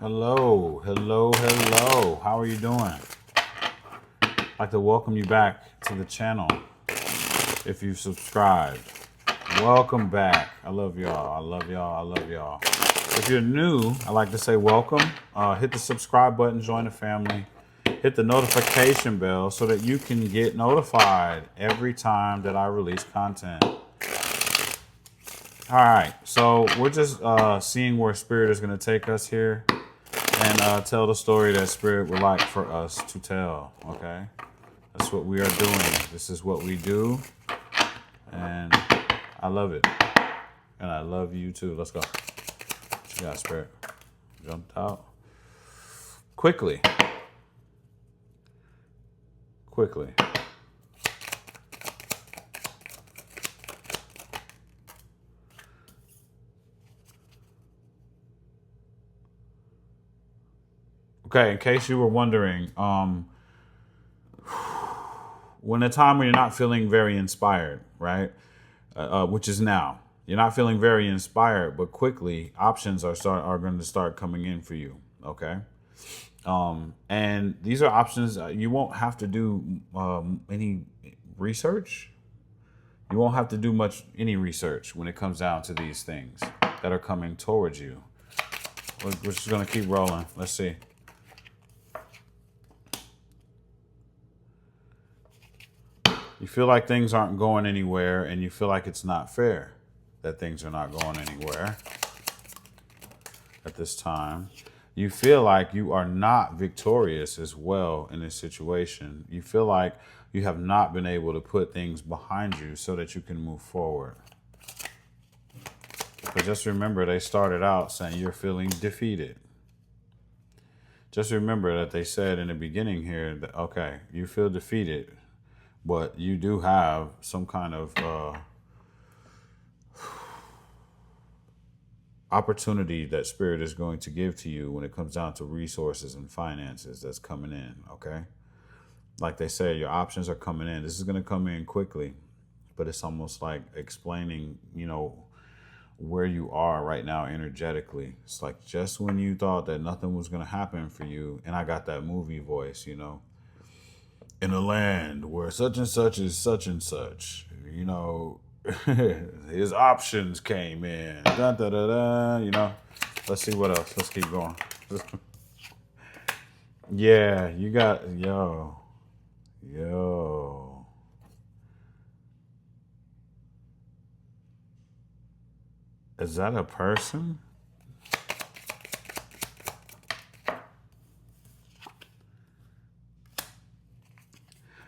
Hello, hello, hello. How are you doing? I'd like to welcome you back to the channel. If you've subscribed, welcome back. I love y'all. I love y'all. I love y'all. If you're new, I'd like to say welcome. Hit the subscribe button, join the family. Hit the notification bell so that you can get notified every time that I release content. All right, so we're just seeing where Spirit is going to take us here and tell the story that Spirit would like for us to tell, okay? That's what we are doing. This is what we do, and I love it. And I love you too. Let's go. What you got, Spirit? Jumped out. Quickly. Okay, in case you were wondering, when a time when you're not feeling very inspired, right? Which is now. You're not feeling very inspired, but quickly options are going to start coming in for you. Okay, and these are options you won't have to do any research. You won't have to do any research when it comes down to these things that are coming towards you. We're just going to keep rolling. Let's see. You feel like things aren't going anywhere, and you feel like it's not fair that things are not going anywhere at this time. You feel like you are not victorious as well in this situation. You feel like you have not been able to put things behind you so that you can move forward. But just remember, they started out saying you're feeling defeated. Just remember that they said in the beginning here that, okay, you feel defeated, but you do have some kind of opportunity that Spirit is going to give to you when it comes down to resources and finances that's coming in, okay? Like they say, your options are coming in. This is going to come in quickly, but it's almost like explaining, where you are right now energetically. It's like just when you thought that nothing was going to happen for you, and I got that movie voice, in a land where such and such is such and such, his options came in. Dun, da, da, da, Let's see what else. Let's keep going. Yeah, you got, yo. Is that a person?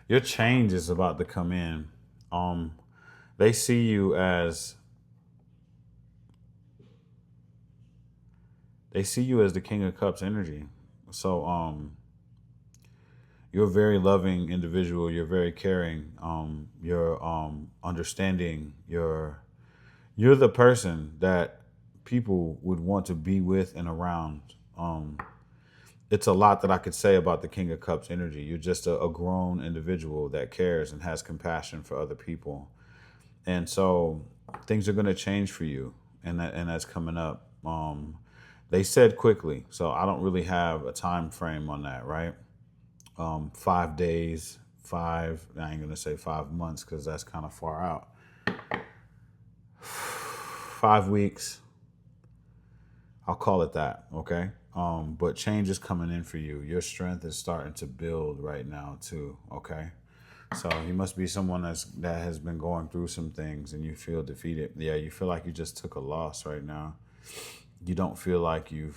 Your change is about to come in. They see you as the King of Cups energy. So you're a very loving individual. You're very caring. You're understanding. You're the person that people would want to be with and around. It's a lot that I could say about the King of Cups energy. You're just a grown individual that cares and has compassion for other people. And so things are going to change for you, and that's coming up. They said quickly, so I don't really have a time frame on that, right? 5 days, I ain't going to say 5 months because that's kind of far out. 5 weeks, I'll call it that, okay? But change is coming in for you. Your strength is starting to build right now too, okay? So you must be someone that has been going through some things and you feel defeated. Yeah, you feel like you just took a loss right now. You don't feel like you're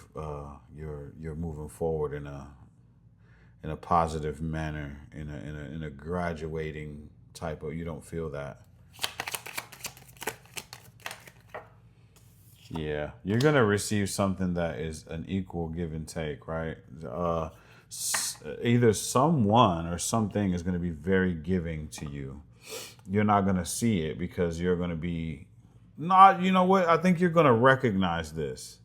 moving forward in a positive manner, in a graduating type of. You don't feel that. Yeah, you're gonna receive something that is an equal give and take, right? Either someone or something is gonna be very giving to you. You're not gonna see it because you're gonna be not. You know what? I think you're gonna recognize this.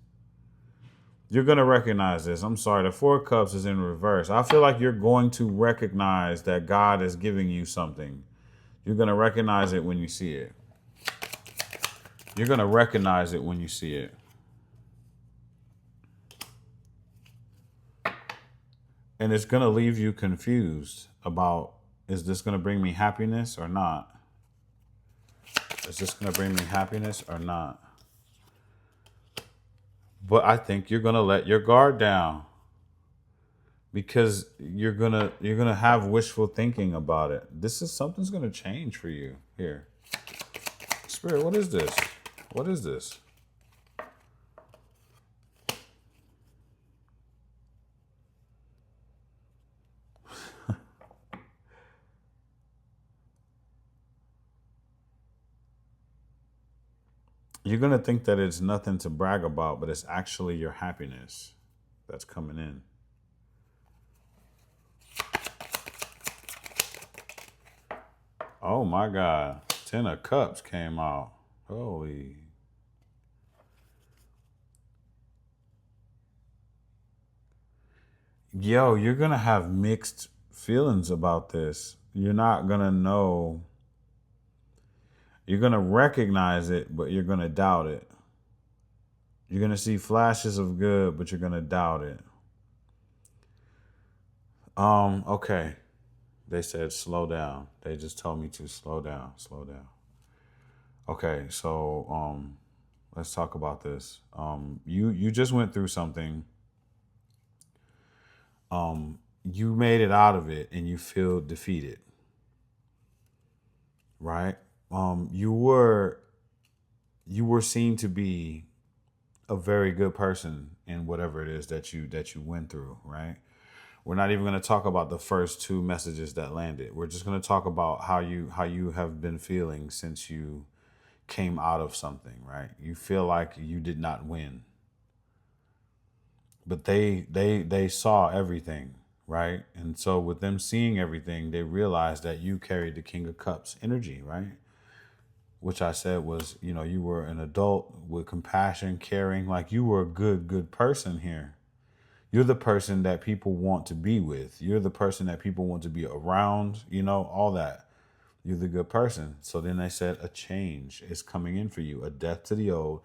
You're gonna recognize this. I'm sorry, the Four of Cups is in reverse. I feel like you're going to recognize that God is giving you something. You're gonna recognize it when you see it. You're going to recognize it when you see it. And it's going to leave you confused about, is this going to bring me happiness or not? Is this going to bring me happiness or not? But I think you're going to let your guard down because you're going to have wishful thinking about it. This is something's going to change for you here. Spirit, what is this? What is this? You're going to think that it's nothing to brag about, but it's actually your happiness that's coming in. Oh my God. 10 of Cups came out. Holy. Yo, you're going to have mixed feelings about this. You're not going to know. You're going to recognize it, but you're going to doubt it. You're going to see flashes of good, but you're going to doubt it. Okay. They said slow down. They just told me to slow down, slow down. Okay, so let's talk about this. You just went through something. You made it out of it and you feel defeated. Right? You were seen to be a very good person in whatever it is that you went through, right? We're not even going to talk about the first two messages that landed. We're just going to talk about how you have been feeling since you came out of something, right? You feel like you did not win. But they saw everything, right? And so with them seeing everything, they realized that you carried the King of Cups energy, right? Which I said was, you were an adult with compassion, caring, like you were a good person here. You're the person that people want to be with. You're the person that people want to be around, all that. You're the good person. So then they said a change is coming in for you, a death to the old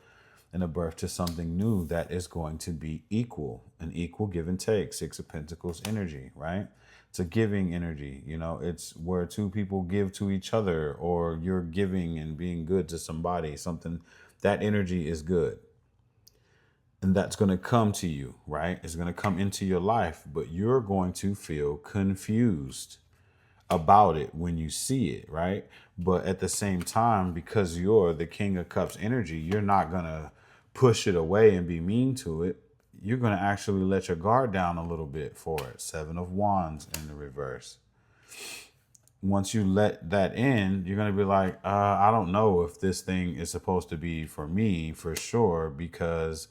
and a birth to something new that is going to be equal, an equal give and take. Six of Pentacles energy, right? It's a giving energy. It's where two people give to each other, or you're giving and being good to somebody, something that energy is good. And that's going to come to you, right? It's going to come into your life, but you're going to feel confused about it when you see it, right? But at the same time, because you're the King of Cups energy, you're not going to push it away and be mean to it. You're going to actually let your guard down a little bit for it. Seven of Wands in the reverse. Once you let that in, you're going to be like, I don't know if this thing is supposed to be for me for sure, because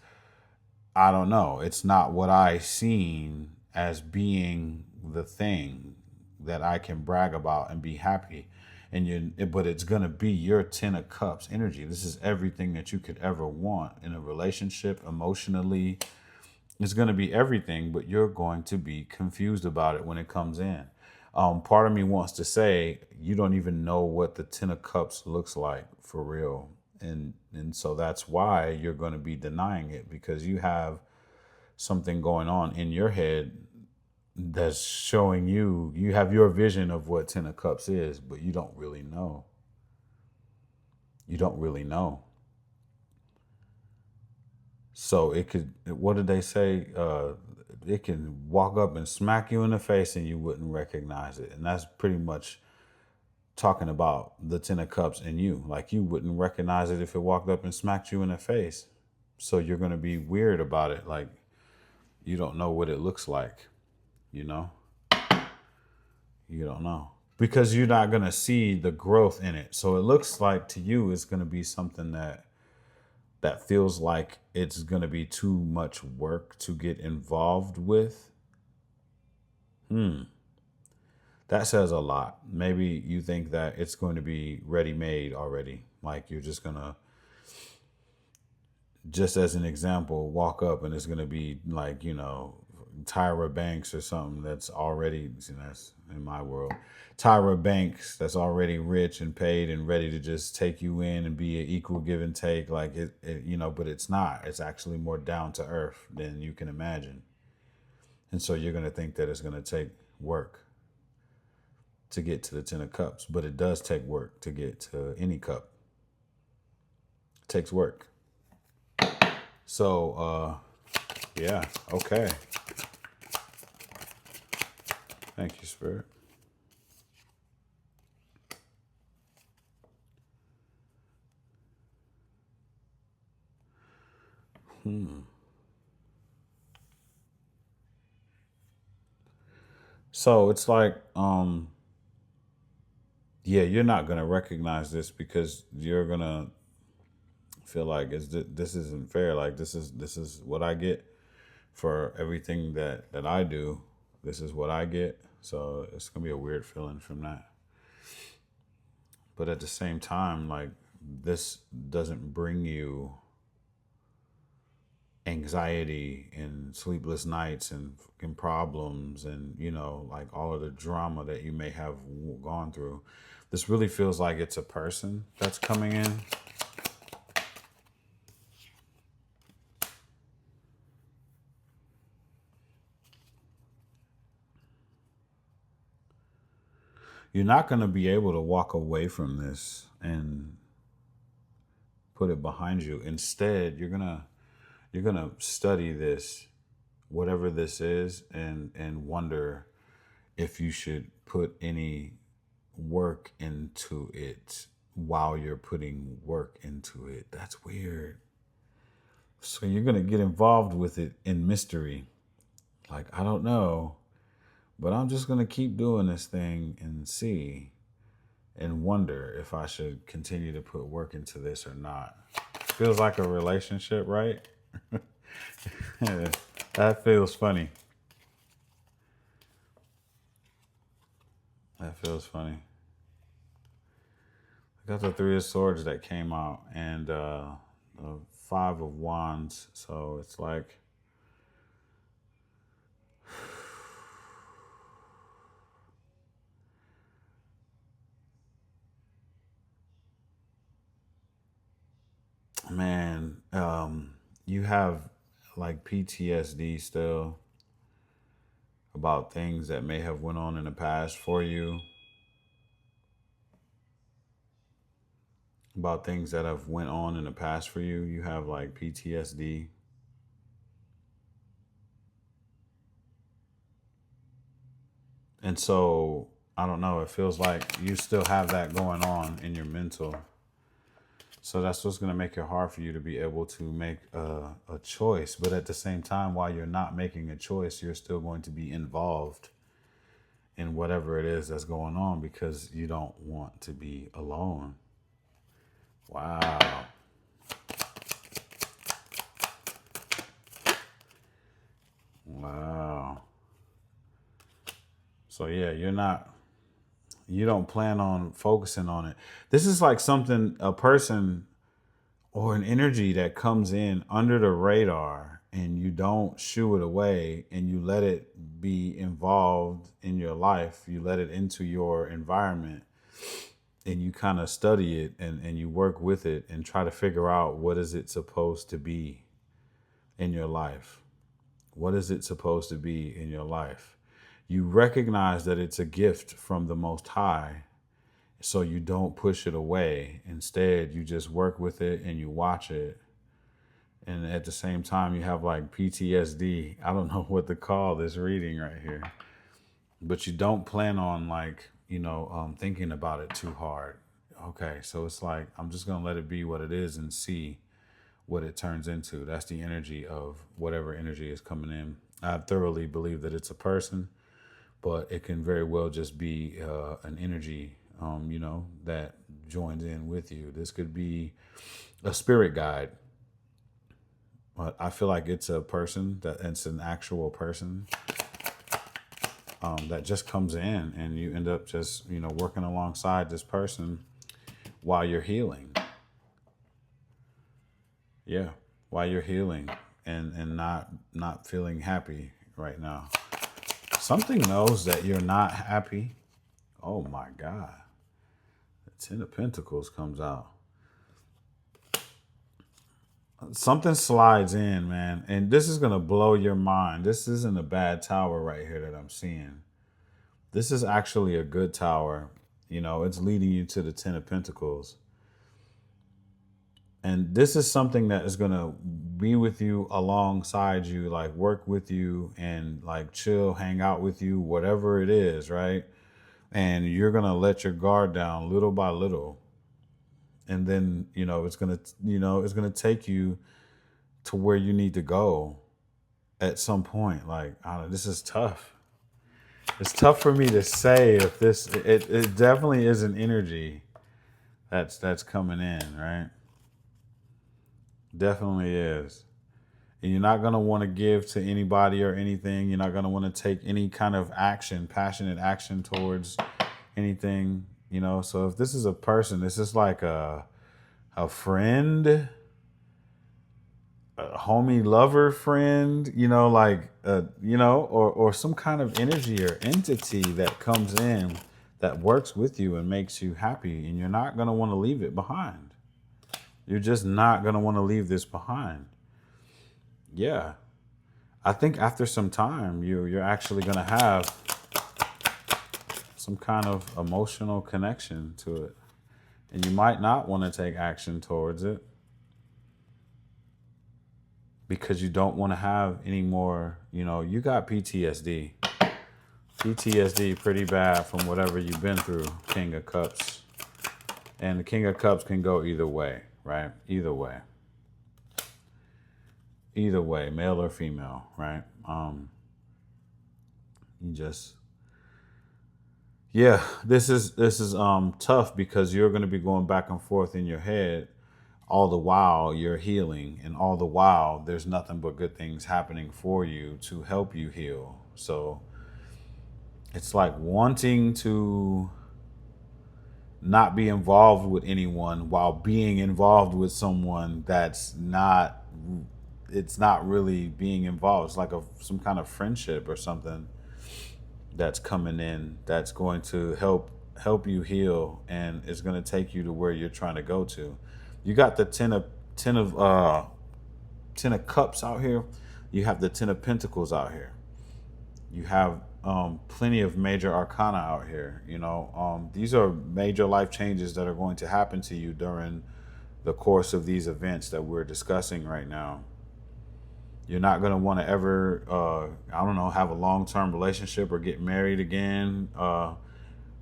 I don't know. It's not what I seen as being the thing that I can brag about and be happy. But it's going to be your 10 of Cups energy. This is everything that you could ever want in a relationship, emotionally. It's going to be everything, but you're going to be confused about it when it comes in. Part of me wants to say, you don't even know what the 10 of Cups looks like for real. And so that's why you're going to be denying it, because you have something going on in your head that's showing you have your vision of what 10 of Cups is, but you don't really know. You don't really know. So it could, what did they say? It can walk up and smack you in the face and you wouldn't recognize it. And that's pretty much talking about the 10 of Cups in you. Like you wouldn't recognize it if it walked up and smacked you in the face. So you're going to be weird about it. Like you don't know what it looks like, you know? You don't know. Because you're not going to see the growth in it. So it looks like to you it's going to be something that feels like it's going to be too much work to get involved with. That says a lot. Maybe you think that it's going to be ready made already. Like you're just going to, just as an example, walk up and it's going to be like, Tyra Banks or something that's already, that's in my world, Tyra Banks that's already rich and paid and ready to just take you in and be an equal give and take, like but it's not. It's actually more down to earth than you can imagine. And so you're going to think that it's going to take work to get to the 10 of cups, but it does take work to get to any cup. It takes work. So, yeah, okay. Thank you, Spirit. So it's like, yeah, you're not gonna recognize this because you're gonna feel like this isn't fair. Like this is what I get for everything that I do. This is what I get. So it's gonna be a weird feeling from that. But at the same time, like this doesn't bring you anxiety and sleepless nights and problems and like all of the drama that you may have gone through. This really feels like it's a person that's coming in. You're not going to be able to walk away from this and put it behind you. Instead, you're gonna study this, whatever this is, and wonder if you should put any work into it while you're putting work into it. That's weird. So you're going to get involved with it in mystery. Like, I don't know, but I'm just going to keep doing this thing and see and wonder if I should continue to put work into this or not. Feels like a relationship, right? That feels funny. That feels funny. I got the Three of Swords that came out and the Five of Wands. So it's like, man, you have like PTSD still about things that may have went on in the past for you, about things that have went on in the past for you. You have like PTSD. And so, I don't know, it feels like you still have that going on in your mental. So that's what's going to make it hard for you to be able to make a choice. But at the same time, while you're not making a choice, you're still going to be involved in whatever it is that's going on because you don't want to be alone. Wow. Wow. So yeah, you don't plan on focusing on it. This is like something, a person or an energy that comes in under the radar and you don't shoo it away and you let it be involved in your life. You let it into your environment and you kind of study it and you work with it and try to figure out what is it supposed to be in your life. What is it supposed to be in your life? You recognize that it's a gift from the Most High, so you don't push it away. Instead, you just work with it and you watch it. And at the same time, you have like PTSD. I don't know what to call this reading right here, but you don't plan on like, thinking about it too hard. Okay, so it's like, I'm just going to let it be what it is and see what it turns into. That's the energy of whatever energy is coming in. I thoroughly believe that it's a person, but it can very well just be an energy, that joins in with you. This could be a spirit guide, but I feel like it's a person, that it's an actual person that just comes in and you end up just, working alongside this person while you're healing. Yeah, while you're healing and not feeling happy right now. Something knows that you're not happy. Oh my God. The Ten of Pentacles comes out. Something slides in, man, and this is gonna blow your mind. This isn't a bad tower right here that I'm seeing. This is actually a good tower. You know, it's leading you to the Ten of Pentacles. And this is something that is going to be with you, alongside you, like work with you and like chill, hang out with you, whatever it is, right? And you're going to let your guard down little by little. And then, it's going to take you to where you need to go at some point. Like, I don't know, this is tough. It's tough for me to say if it definitely is an energy that's coming in, right? Definitely is. And you're not going to want to give to anybody or anything. You're not going to want to take any kind of action, passionate action towards anything, So if this is a person, this is like a friend, a homie, lover, friend, or some kind of energy or entity that comes in that works with you and makes you happy. And you're not going to want to leave it behind. You're just not going to want to leave this behind. Yeah. I think after some time, you're actually going to have some kind of emotional connection to it. And you might not want to take action towards it because you don't want to have any more, you got PTSD. PTSD pretty bad from whatever you've been through, King of Cups. And the King of Cups can go either way, right? Either way, male or female, right? This is tough because you're going to be going back and forth in your head all the while you're healing, and all the while there's nothing but good things happening for you to help you heal. So it's like wanting to not be involved with anyone while being involved with someone that's not, it's not really being involved. It's like some kind of friendship or something that's coming in that's going to help you heal, and it's going to take you to where you're trying to go to. You got the ten of Cups out here. You have the Ten of Pentacles out here. You have plenty of major arcana out here. These are major life changes that are going to happen to you during the course of these events that we're discussing right now. You're not going to want to ever, have a long-term relationship or get married again.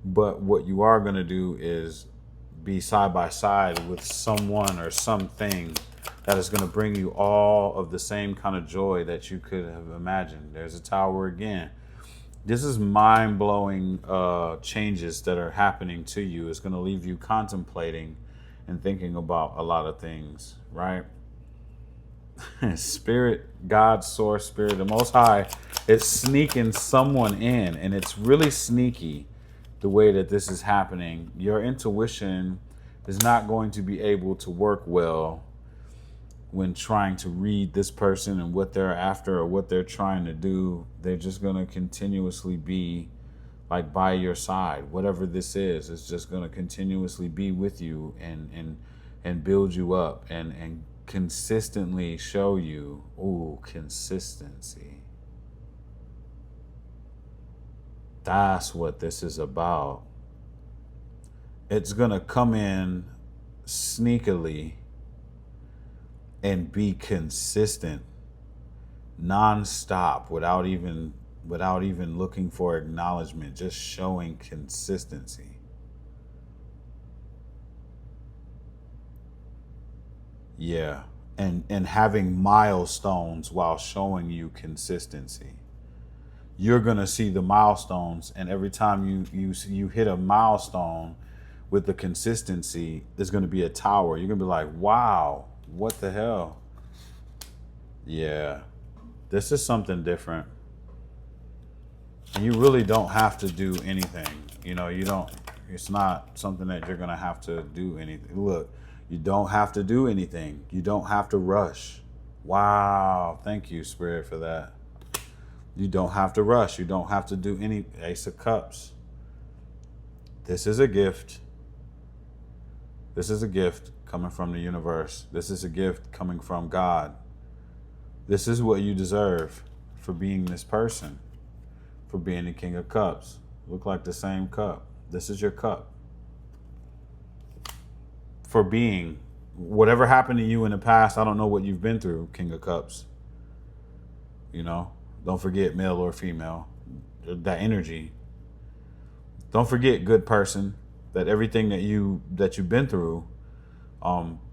But what you are going to do is be side by side with someone or something that is going to bring you all of the same kind of joy that you could have imagined. There's a tower again. This is mind-blowing changes that are happening to you. It's going to leave you contemplating and thinking about a lot of things, right? Spirit, God, Source, Spirit, the Most High, it's sneaking someone in, and it's really sneaky the way that this is happening. Your intuition is not going to be able to work well when trying to read this person and what they're after or what they're trying to do. They're just going to continuously be like by your side. Whatever this is, it's just going to continuously be with you and build you up and consistently show you. Ooh, consistency. That's what this is about. It's going to come in sneakily and be consistent, non-stop, without even looking for acknowledgement, just showing consistency. Yeah. And having milestones while showing you consistency. You're going to see the milestones, and every time you hit a milestone with the consistency, there's going to be a tower. You're going to be like, wow, what the hell? Yeah. This is something different. And you really don't have to do anything. It's not something that you're going to have to do anything. Look, you don't have to do anything. You don't have to rush. Wow. Thank you, Spirit, for that. You don't have to rush. You don't have to do any. Ace of Cups. This is a gift. This is a gift coming from the universe. This is a gift coming from God. This is what you deserve for being this person, for being the King of Cups. Look like the same cup. This is your cup. For being whatever happened to you in the past, I don't know what you've been through, King of Cups. You know, don't forget, male or female, that energy. Don't forget, good person, that everything that you've been through,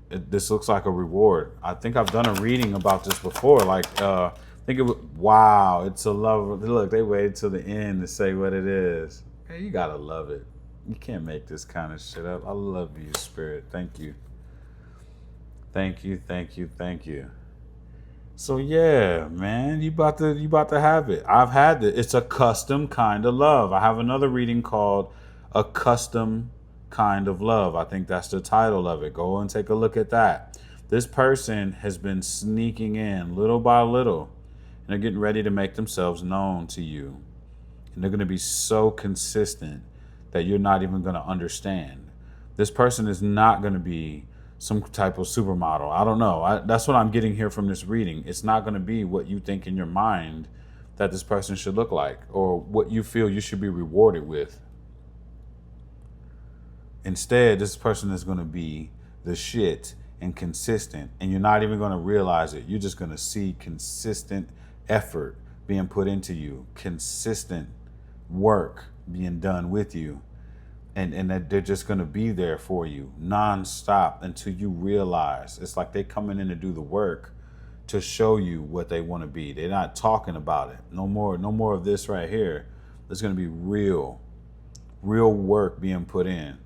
this looks like a reward. I think I've done a reading about this before. Like, I think it was, wow, it's a love. Look, they waited till the end to say what it is. Hey, you gotta love it. You can't make this kind of shit up. I love you, Spirit. Thank you. Thank you, thank you, thank you. So yeah, man, you about to have it. I've had it. It's a custom kind of love. I have another reading called A Custom Kind of Love. I think that's the title of it. Go and take a look at that. This person has been sneaking in little by little, and they're getting ready to make themselves known to you. And they're going to be so consistent that you're not even going to understand. This person is not going to be some type of supermodel. I don't know. That's what I'm getting here from this reading. It's not going to be what you think in your mind that this person should look like, or what you feel you should be rewarded with. Instead, this person is going to be the shit and consistent, and you're not even going to realize it. You're just going to see consistent effort being put into you, consistent work being done with you. And that they're just going to be there for you nonstop until you realize. It's like they coming in to do the work to show you what they want to be. They're not talking about it. No more of this right here. There's going to be real work being put in.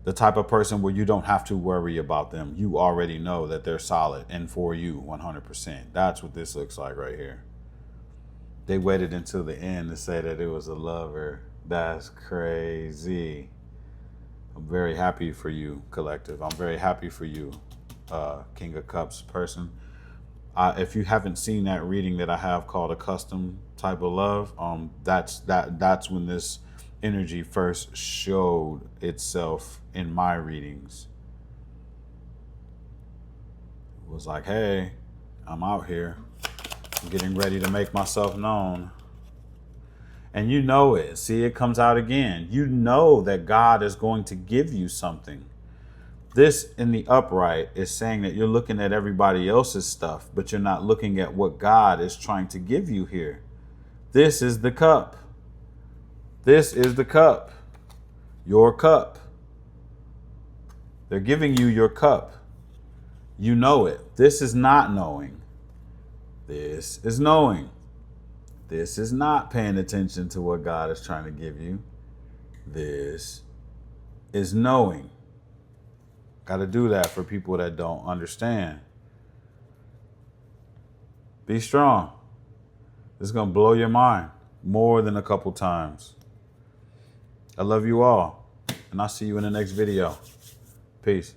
The type of person where you don't have to worry about them. You already know that they're solid and for you 100%. That's what this looks like right here. They waited until the end to say that it was a lover. That's crazy. I'm very happy for you, collective. I'm very happy for you, King of Cups person. If you haven't seen that reading that I have called A Custom Type of Love, that's when this energy first showed itself in my readings. It was like, hey, I'm out here. I'm getting ready to make myself known. And you know it. See, it comes out again. You know that God is going to give you something. This in the upright is saying that you're looking at everybody else's stuff, but you're not looking at what God is trying to give you here. This is the cup. This is the cup. Your cup. They're giving you your cup. You know it. This is not knowing. This is knowing. This is not paying attention to what God is trying to give you. This is knowing. Got to do that for people that don't understand. Be strong. This is going to blow your mind more than a couple times. I love you all, and I'll see you in the next video. Peace.